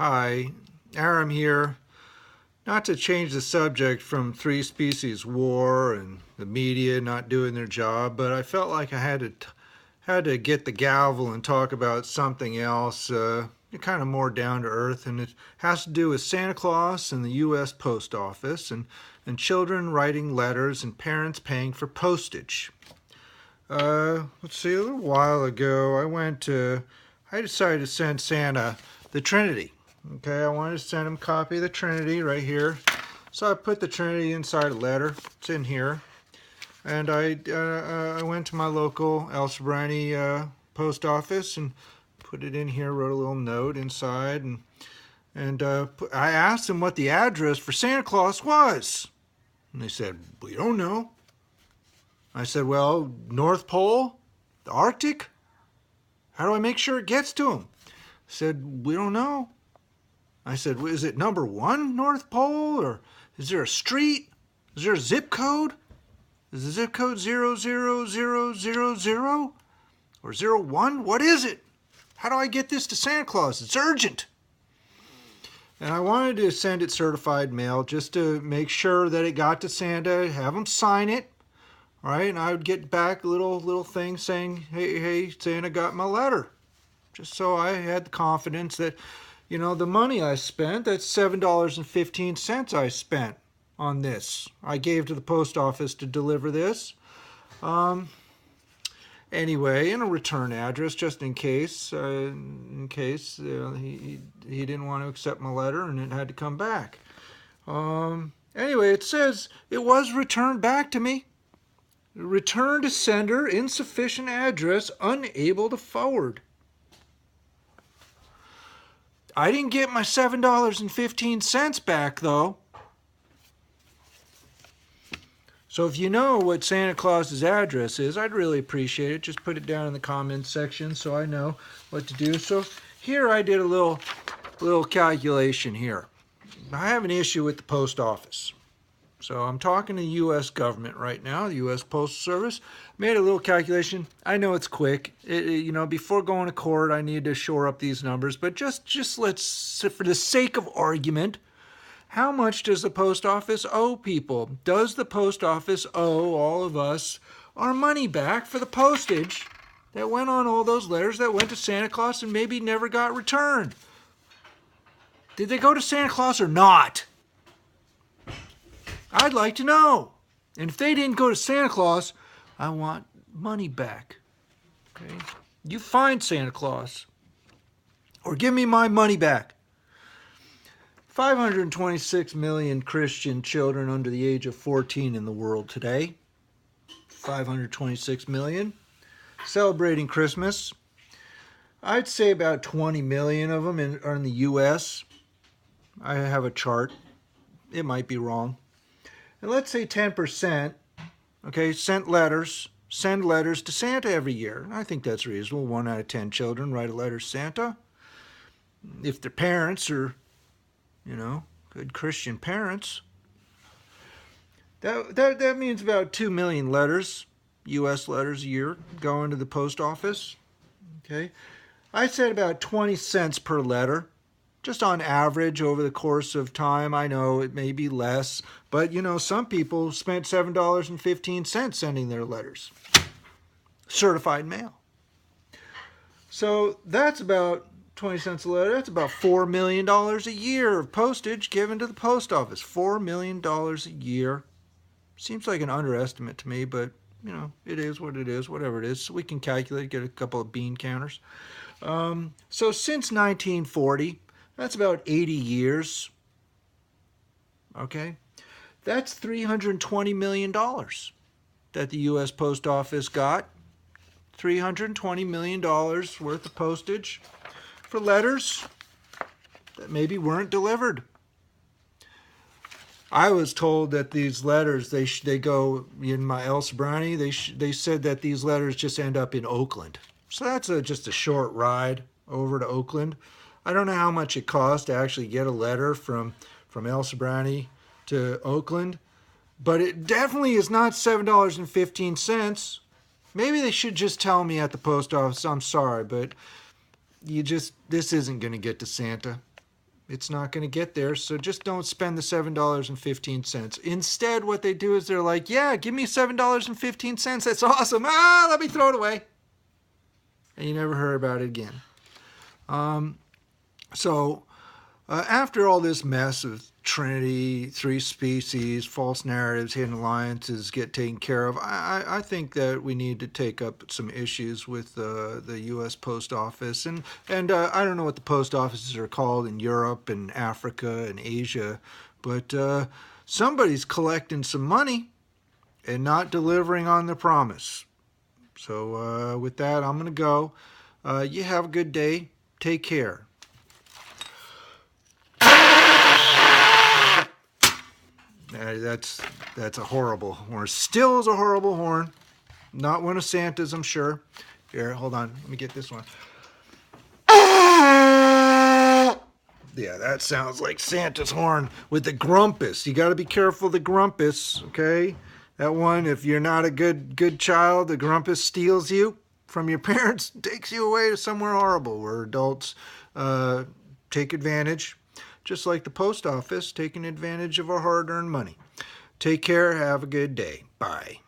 Hi, Aram here. Not to change the subject from three species war and the media not doing their job, but I felt like I had to get the gavel and talk about something else, kind of more down to earth, and it has to do with Santa Claus and the U.S. Post Office and children writing letters and parents paying for postage. Let's see, a little while ago, I decided to send Santa the Trinity. Okay, I wanted to send him a copy of the Trinity right here. So I put the Trinity inside a letter. It's in here. And I went to my local El Sobrani post office and put it in here, wrote a little note inside. And I asked them what the address for Santa Claus was. And they said, "We don't know." I said, "Well, North Pole? The Arctic? How do I make sure it gets to him?" They said, "We don't know." I said, "Is it number 1 North Pole, or is there a street? Is there a zip code? Is the zip code 00000 or 01? What is it? How do I get this to Santa Claus? It's urgent." And I wanted to send it certified mail just to make sure that it got to Santa, have him sign it, all right? And I would get back a little thing saying, hey, Santa got my letter. Just so I had the confidence that, the money I spent, that's $7.15 I spent on this. I gave to the post office to deliver this. Anyway, in a return address, just in case he didn't want to accept my letter and it had to come back. Anyway, it says it was returned back to me. Return to sender, insufficient address, unable to forward. I didn't get my $7.15 back, though. So if you know what Santa Claus's address is, I'd really appreciate it. Just put it down in the comments section so I know what to do. So here I did a little calculation here. I have an issue with the post office. So I'm talking to the U.S. government right now, the U.S. Postal Service. Made a little calculation. I know it's quick. Before going to court, I need to shore up these numbers. But just let's, for the sake of argument, how much does the post office owe people? Does the post office owe all of us our money back for the postage that went on all those letters that went to Santa Claus and maybe never got returned? Did they go to Santa Claus or not? I'd like to know. And if they didn't go to Santa Claus, I want money back. Okay? You find Santa Claus or give me my money back. 526 million Christian children under the age of 14 in the world today. 526 million. Celebrating Christmas. I'd say about 20 million of them are in the U.S. I have a chart. It might be wrong. And let's say 10%, send letters to Santa every year. I think that's reasonable. 1 out of 10 children write a letter to Santa. If their parents are, good Christian parents, that means about 2 million letters, U.S. letters a year, going to the post office. Okay, I said about 20 cents per letter. Just on average over the course of time. I know it may be less, but some people spent $7.15 sending their letters. Certified mail. So that's about 20 cents a letter. That's about $4 million a year of postage given to the post office. $4 million a year. Seems like an underestimate to me, but it is what it is, whatever it is. So we can calculate, get a couple of bean counters. So since 1940, that's about 80 years. Okay? That's $320 million that the U.S. Post Office got. $320 million worth of postage for letters that maybe weren't delivered. I was told that these letters, they go in my El Sobrani, they said that these letters just end up in Oakland. So that's just a short ride over to Oakland. I don't know how much it costs to actually get a letter from El Sobrani to Oakland, but it definitely is not $7.15. Maybe they should just tell me at the post office, "I'm sorry, but this isn't going to get to Santa." It's not going to get there, so just don't spend the $7.15. Instead, what they do is they're like, yeah, give me $7.15. That's awesome. Let me throw it away. And you never heard about it again. After all this mess of Trinity, three species, false narratives, hidden alliances get taken care of, I think that we need to take up some issues with the U.S. Post Office. And I don't know what the post offices are called in Europe and Africa and Asia, but somebody's collecting some money and not delivering on the promise. So with that, I'm going to go. You have a good day. Take care. That's a horrible horn. Still is a horrible horn. Not one of Santa's, I'm sure. Here, hold on. Let me get this one. Yeah, that sounds like Santa's horn with the grumpus. You got to be careful of the grumpus, okay? That one, if you're not a good child, the grumpus steals you from your parents, takes you away to somewhere horrible where adults take advantage, just like the post office taking advantage of our hard-earned money. Take care. Have a good day. Bye.